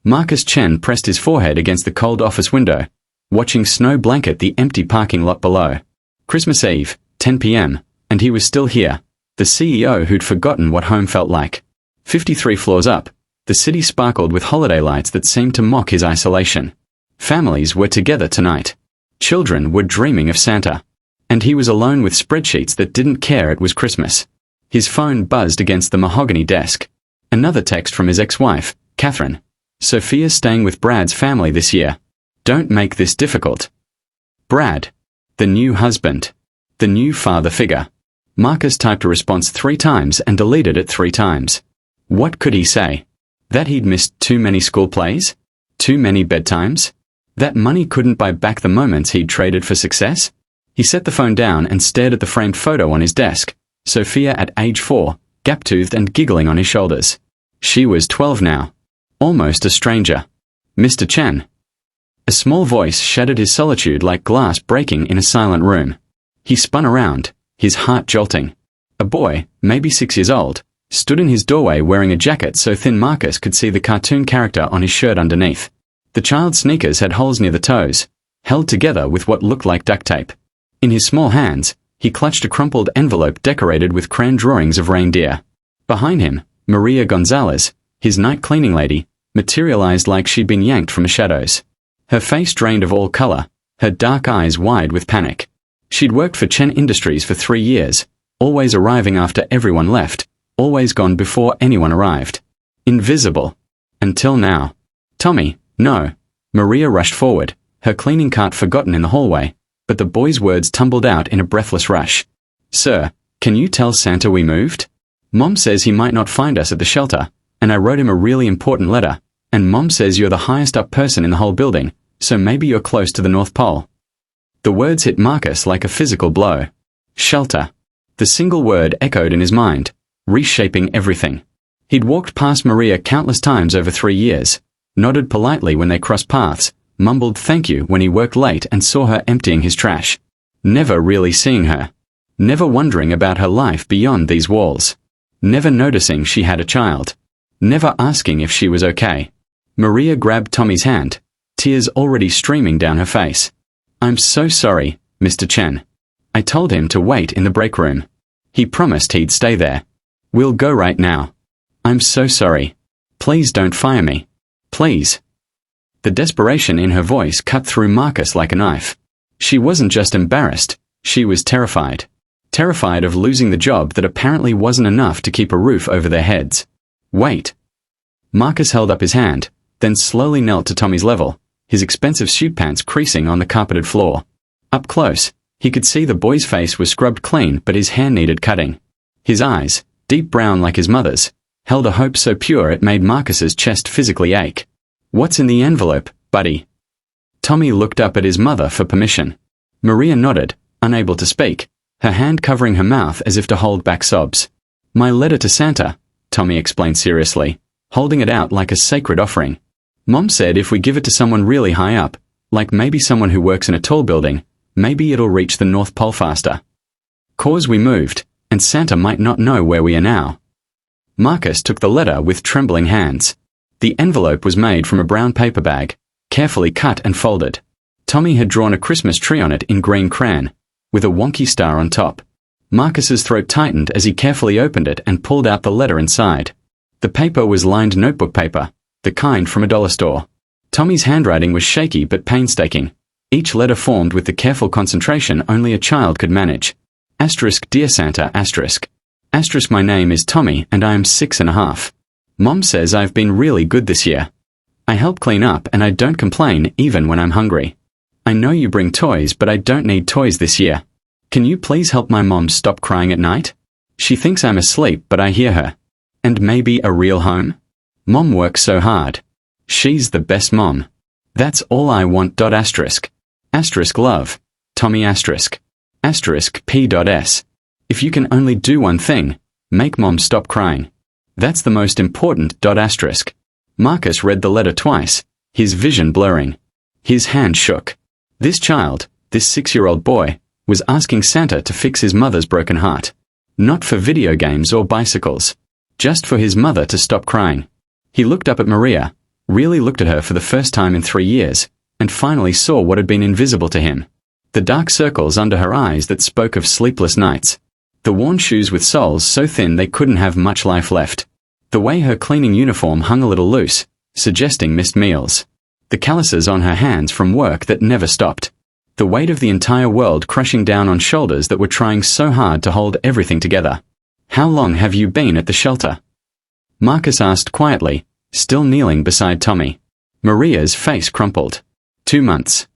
Marcus Chen pressed his forehead against the cold office window, watching snow blanket the empty parking lot below. Christmas Eve, 10 p.m., and he was still here, the CEO who'd forgotten what home felt like. 53 floors up, the city sparkled with holiday lights that seemed to mock his isolation. Families were together tonight. Children were dreaming of Santa. And he was alone with spreadsheets that didn't care it was Christmas. His phone buzzed against the mahogany desk. Another text from his ex-wife, Catherine. Sophia's staying with Brad's family this year. Don't make this difficult. Brad. The new husband. The new father figure. Marcus typed a response 3 times and deleted it 3 times. What could he say? That he'd missed too many school plays? Too many bedtimes? That money couldn't buy back the moments he'd traded for success? He set the phone down and stared at the framed photo on his desk. Sophia at age 4, gap-toothed and giggling on his shoulders. She was 12 now. Almost a stranger. Mr. Chen. A small voice shattered his solitude like glass breaking in a silent room. He spun around, his heart jolting. A boy, maybe 6 years old, stood in his doorway wearing a jacket so thin Marcus could see the cartoon character on his shirt underneath. The child's sneakers had holes near the toes, held together with what looked like duct tape. In his small hands, he clutched a crumpled envelope decorated with crayon drawings of reindeer. Behind him, Maria Gonzalez, his night cleaning lady, materialized like she'd been yanked from the shadows. Her face drained of all color, her dark eyes wide with panic. She'd worked for Chen Industries for 3 years, always arriving after everyone left, always gone before anyone arrived. Invisible. Until now. Tommy, no. Maria rushed forward, her cleaning cart forgotten in the hallway, but the boy's words tumbled out in a breathless rush. Sir, can you tell Santa we moved? Mom says he might not find us at the shelter, and I wrote him a really important letter, and Mom says you're the highest up person in the whole building, so maybe you're close to the North Pole. The words hit Marcus like a physical blow. Shelter. The single word echoed in his mind, reshaping everything. He'd walked past Maria countless times over 3 years, nodded politely when they crossed paths, mumbled thank you when he worked late and saw her emptying his trash. Never really seeing her. Never wondering about her life beyond these walls. Never noticing she had a child. Never asking if she was okay. Maria grabbed Tommy's hand, tears already streaming down her face. I'm so sorry, Mr. Chen. I told him to wait in the break room. He promised he'd stay there. We'll go right now. I'm so sorry. Please don't fire me. Please. The desperation in her voice cut through Marcus like a knife. She wasn't just embarrassed, she was terrified. Terrified of losing the job that apparently wasn't enough to keep a roof over their heads. Wait. Marcus held up his hand, then slowly knelt to Tommy's level, his expensive suit pants creasing on the carpeted floor. Up close, he could see the boy's face was scrubbed clean but his hair needed cutting. His eyes, deep brown like his mother's, held a hope so pure it made Marcus's chest physically ache. What's in the envelope, buddy? Tommy looked up at his mother for permission. Maria nodded, unable to speak, her hand covering her mouth as if to hold back sobs. My letter to Santa, Tommy explained seriously, holding it out like a sacred offering. Mom said if we give it to someone really high up, like maybe someone who works in a tall building, maybe it'll reach the North Pole faster. 'Cause we moved, and Santa might not know where we are now. Marcus took the letter with trembling hands. The envelope was made from a brown paper bag, carefully cut and folded. Tommy had drawn a Christmas tree on it in green crayon, with a wonky star on top. Marcus's throat tightened as he carefully opened it and pulled out the letter inside. The paper was lined notebook paper, the kind from a dollar store. Tommy's handwriting was shaky but painstaking, each letter formed with the careful concentration only a child could manage. Asterisk Dear Santa asterisk. Asterisk My name is Tommy and I am 6.5. Mom says I've been really good this year. I help clean up and I don't complain even when I'm hungry. I know you bring toys but I don't need toys this year. Can you please help my mom stop crying at night? She thinks I'm asleep but I hear her. And maybe a real home? Mom works so hard. She's the best mom. That's all I want. Asterisk. Asterisk love. Tommy asterisk. Asterisk P.S. If you can only do one thing, make mom stop crying. That's the most important. Asterisk. Marcus read the letter twice, his vision blurring. His hand shook. This child, this 6-year-old boy, was asking Santa to fix his mother's broken heart. Not for video games or bicycles. Just for his mother to stop crying. He looked up at Maria, really looked at her for the first time in 3 years, and finally saw what had been invisible to him. The dark circles under her eyes that spoke of sleepless nights. The worn shoes with soles so thin they couldn't have much life left. The way her cleaning uniform hung a little loose, suggesting missed meals. The calluses on her hands from work that never stopped. The weight of the entire world crushing down on shoulders that were trying so hard to hold everything together. "How long have you been at the shelter?" Marcus asked quietly, still kneeling beside Tommy. Maria's face crumpled. 2 months.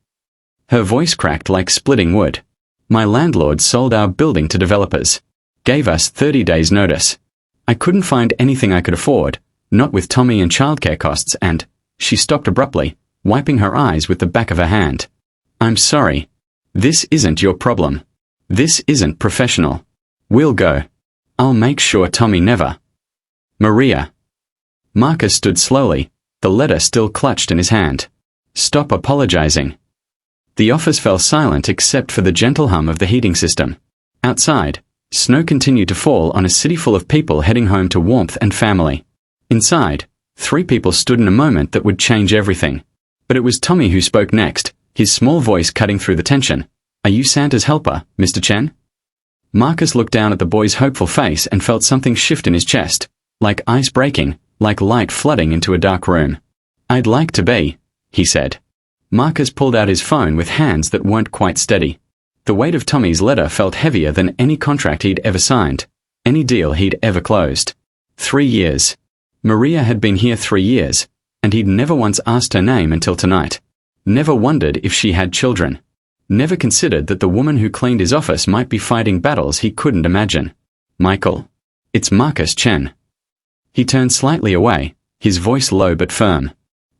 Her voice cracked like splitting wood. "My landlord sold our building to developers. Gave us 30 days notice. I couldn't find anything I could afford, not with Tommy and childcare costs and..." She stopped abruptly, wiping her eyes with the back of her hand. "I'm sorry. This isn't your problem. This isn't professional. We'll go. I'll make sure Tommy never..." "Maria." Marcus stood slowly, the letter still clutched in his hand. "Stop apologizing." The office fell silent except for the gentle hum of the heating system. Outside, snow continued to fall on a city full of people heading home to warmth and family. Inside, 3 people stood in a moment that would change everything. But it was Tommy who spoke next, his small voice cutting through the tension. "Are you Santa's helper, Mr. Chen?" Marcus looked down at the boy's hopeful face and felt something shift in his chest, like ice breaking, like light flooding into a dark room. "I'd like to be," he said. Marcus pulled out his phone with hands that weren't quite steady. The weight of Tommy's letter felt heavier than any contract he'd ever signed, any deal he'd ever closed. 3 years. Maria had been here 3 years, and he'd never once asked her name until tonight. Never wondered if she had children. Never considered that the woman who cleaned his office might be fighting battles he couldn't imagine. "Michael. It's Marcus Chen." He turned slightly away, his voice low but firm.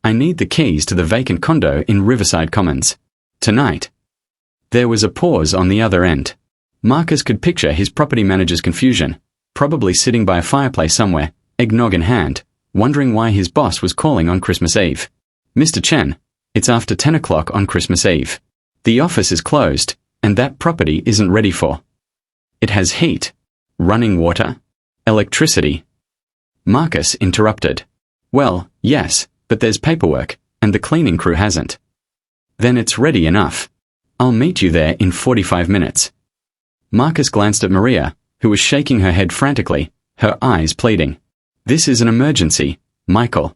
"I need the keys to the vacant condo in Riverside Commons. Tonight." There was a pause on the other end. Marcus could picture his property manager's confusion, probably sitting by a fireplace somewhere, eggnog in hand, wondering why his boss was calling on Christmas Eve. "Mr. Chen, it's after 10 o'clock on Christmas Eve. The office is closed, and that property isn't ready for..." "It has heat, running water, electricity." Marcus interrupted. "Well, yes, but there's paperwork, and the cleaning crew hasn't." "Then it's ready enough. I'll meet you there in 45 minutes. Marcus glanced at Maria, who was shaking her head frantically, her eyes pleading. "This is an emergency, Michael.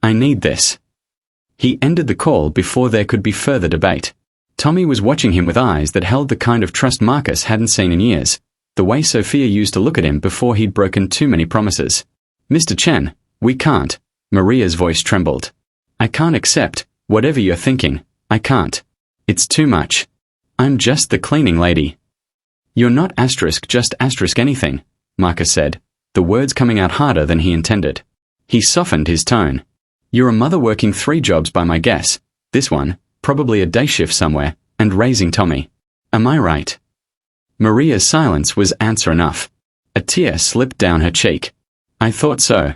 I need this." He ended the call before there could be further debate. Tommy was watching him with eyes that held the kind of trust Marcus hadn't seen in years, the way Sophia used to look at him before he'd broken too many promises. "Mr. Chen, we can't." Maria's voice trembled. "I can't accept whatever you're thinking. I can't. It's too much. I'm just the cleaning lady." "You're not just anything," Marcus said, the words coming out harder than he intended. He softened his tone. "You're a mother working 3 jobs by my guess, this one, probably a day shift somewhere, and raising Tommy. Am I right?" Maria's silence was answer enough. A tear slipped down her cheek. "I thought so."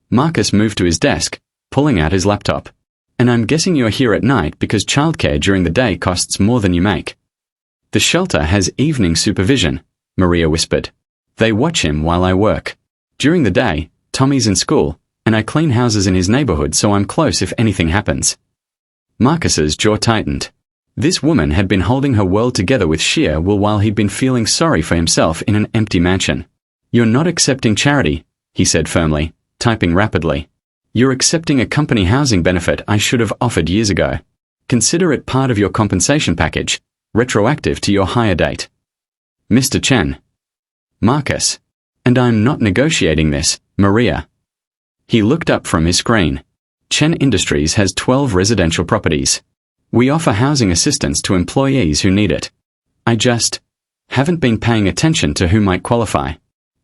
Marcus moved to his desk, pulling out his laptop. "And I'm guessing you're here at night because childcare during the day costs more than you make." "The shelter has evening supervision," Maria whispered. "They watch him while I work. During the day, Tommy's in school, and I clean houses in his neighborhood so I'm close if anything happens." Marcus's jaw tightened. This woman had been holding her world together with sheer will while he'd been feeling sorry for himself in an empty mansion. "You're not accepting charity," he said firmly, typing rapidly. "You're accepting a company housing benefit I should have offered years ago. Consider it part of your compensation package, retroactive to your hire date." "Mr. Chen." "Marcus. And I'm not negotiating this, Maria." He looked up from his screen. "Chen Industries has 12 residential properties. We offer housing assistance to employees who need it. I just haven't been paying attention to who might qualify.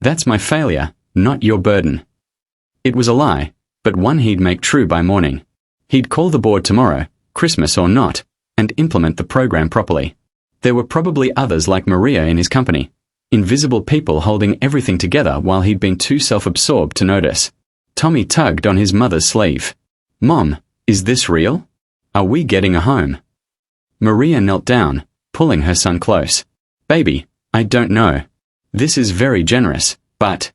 That's my failure, not your burden." It was a lie, but one he'd make true by morning. He'd call the board tomorrow, Christmas or not, and implement the program properly. There were probably others like Maria in his company, invisible people holding everything together while he'd been too self-absorbed to notice. Tommy tugged on his mother's sleeve. "Mom, is this real? Are we getting a home?" Maria knelt down, pulling her son close. "Baby, I don't know. This is very generous, but..."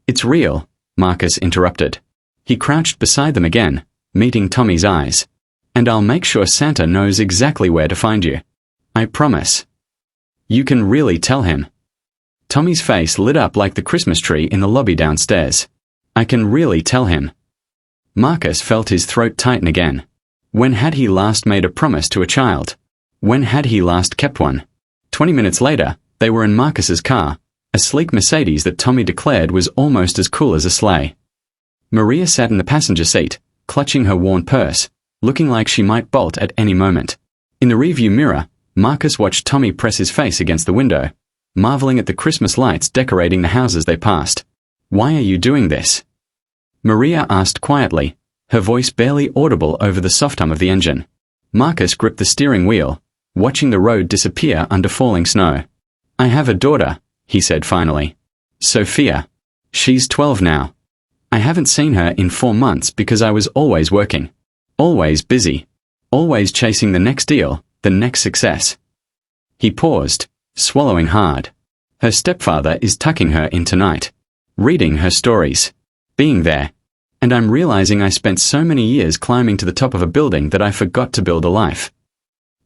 "It's real," Marcus interrupted. He crouched beside them again, meeting Tommy's eyes. "And I'll make sure Santa knows exactly where to find you. I promise." "You can really tell him." Tommy's face lit up like the Christmas tree in the lobby downstairs. "I can really tell him." Marcus felt his throat tighten again. When had he last made a promise to a child? When had he last kept one? 20 minutes later, they were in Marcus's car, a sleek Mercedes that Tommy declared was almost as cool as a sleigh. Maria sat in the passenger seat, clutching her worn purse, looking like she might bolt at any moment. In the rearview mirror, Marcus watched Tommy press his face against the window, marveling at the Christmas lights decorating the houses they passed. "Why are you doing this?" Maria asked quietly, her voice barely audible over the soft hum of the engine. Marcus gripped the steering wheel, watching the road disappear under falling snow. "I have a daughter," he said finally. "Sophia. She's 12 now. I haven't seen her in 4 months because I was always working. Always busy. Always chasing the next deal, the next success." He paused, swallowing hard. Her stepfather is tucking her in tonight. Reading her stories. Being there. And I'm realizing I spent so many years climbing to the top of a building that I forgot to build a life.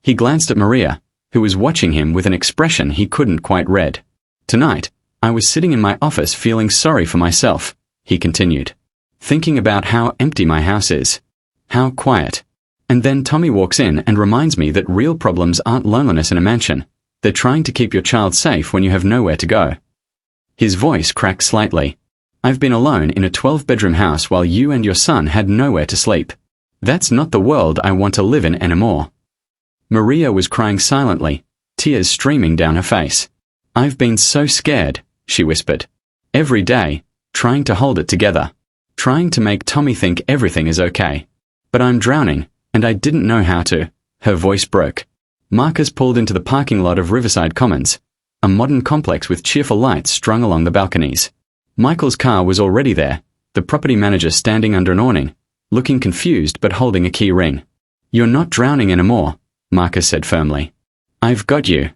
He glanced at Maria, who was watching him with an expression he couldn't quite read. "Tonight, I was sitting in my office feeling sorry for myself," he continued. "Thinking about how empty my house is. How quiet. And then Tommy walks in and reminds me that real problems aren't loneliness in a mansion. They're trying to keep your child safe when you have nowhere to go." His voice cracked slightly. "I've been alone in a 12-bedroom house while you and your son had nowhere to sleep. That's not the world I want to live in anymore." Maria was crying silently, tears streaming down her face. "I've been so scared," she whispered. "Every day, trying to hold it together. Trying to make Tommy think everything is okay. But I'm drowning, and I didn't know how to." Her voice broke. Marcus pulled into the parking lot of Riverside Commons, a modern complex with cheerful lights strung along the balconies. Michael's car was already there, the property manager standing under an awning, looking confused but holding a key ring. "You're not drowning anymore," Marcus said firmly. "I've got you."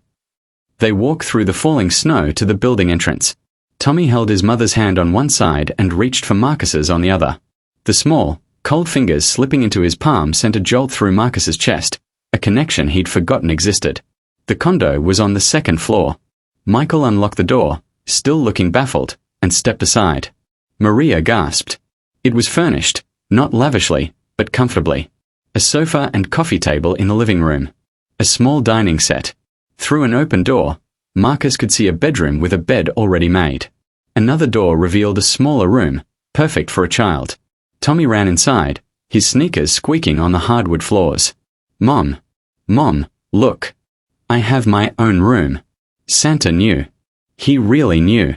They walked through the falling snow to the building entrance. Tommy held his mother's hand on one side and reached for Marcus's on the other. The small, cold fingers slipping into his palm sent a jolt through Marcus's chest, a connection he'd forgotten existed. The condo was on the 2nd floor. Michael unlocked the door, still looking baffled, and stepped aside. Maria gasped. It was furnished, not lavishly, but comfortably. A sofa and coffee table in the living room. A small dining set. Through an open door, Marcus could see a bedroom with a bed already made. Another door revealed a smaller room, perfect for a child. Tommy ran inside, his sneakers squeaking on the hardwood floors. Mom, look. I have my own room." Santa knew. He really knew.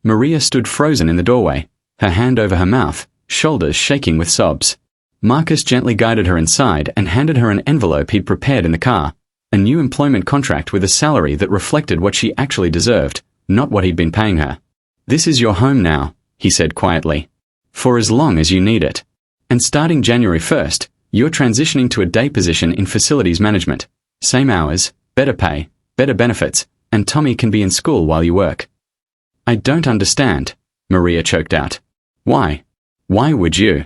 Maria stood frozen in the doorway, her hand over her mouth, shoulders shaking with sobs. Marcus gently guided her inside and handed her an envelope he'd prepared in the car, a new employment contract with a salary that reflected what she actually deserved, not what he'd been paying her. "This is your home now," he said quietly. "For as long as you need it. And starting January 1st, you're transitioning to a day position in facilities management. Same hours, better pay, better benefits, and Tommy can be in school while you work." "I don't understand," Maria choked out. "Why? Why would you?"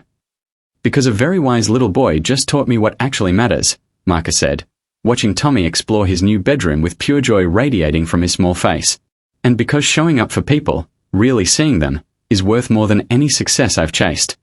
"Because a very wise little boy just taught me what actually matters," Marcus said, watching Tommy explore his new bedroom with pure joy radiating from his small face. "And because showing up for people, really seeing them, is worth more than any success I've chased."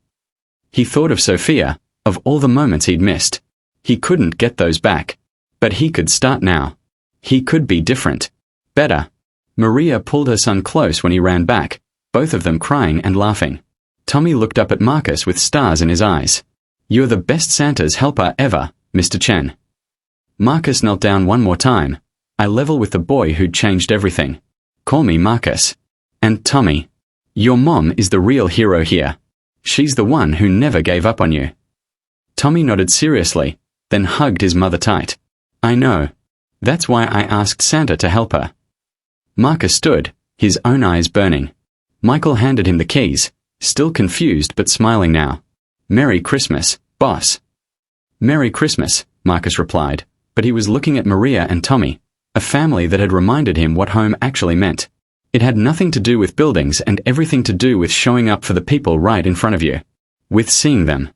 He thought of Sophia, of all the moments he'd missed. He couldn't get those back. But he could start now. He could be different. Better. Maria pulled her son close when he ran back, both of them crying and laughing. Tommy looked up at Marcus with stars in his eyes. "You're the best Santa's helper ever, Mr. Chen." Marcus knelt down one more time, eye level with the boy who'd changed everything. "Call me Marcus. And Tommy. Your mom is the real hero here. She's the one who never gave up on you." Tommy nodded seriously, then hugged his mother tight. "I know. That's why I asked Santa to help her." Marcus stood, his own eyes burning. Michael handed him the keys, still confused but smiling now. "Merry Christmas, boss." "Merry Christmas," Marcus replied, but he was looking at Maria and Tommy, a family that had reminded him what home actually meant. It had nothing to do with buildings and everything to do with showing up for the people right in front of you. With seeing them.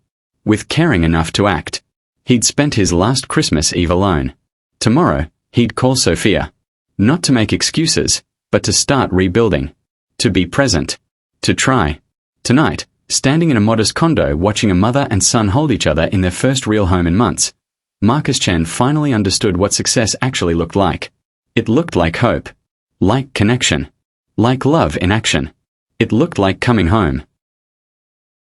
with caring enough to act. He'd spent his last Christmas Eve alone. Tomorrow, he'd call Sophia. Not to make excuses, but to start rebuilding. To be present. To try. Tonight, standing in a modest condo watching a mother and son hold each other in their first real home in months, Marcus Chen finally understood what success actually looked like. It looked like hope. Like connection. Like love in action. It looked like coming home.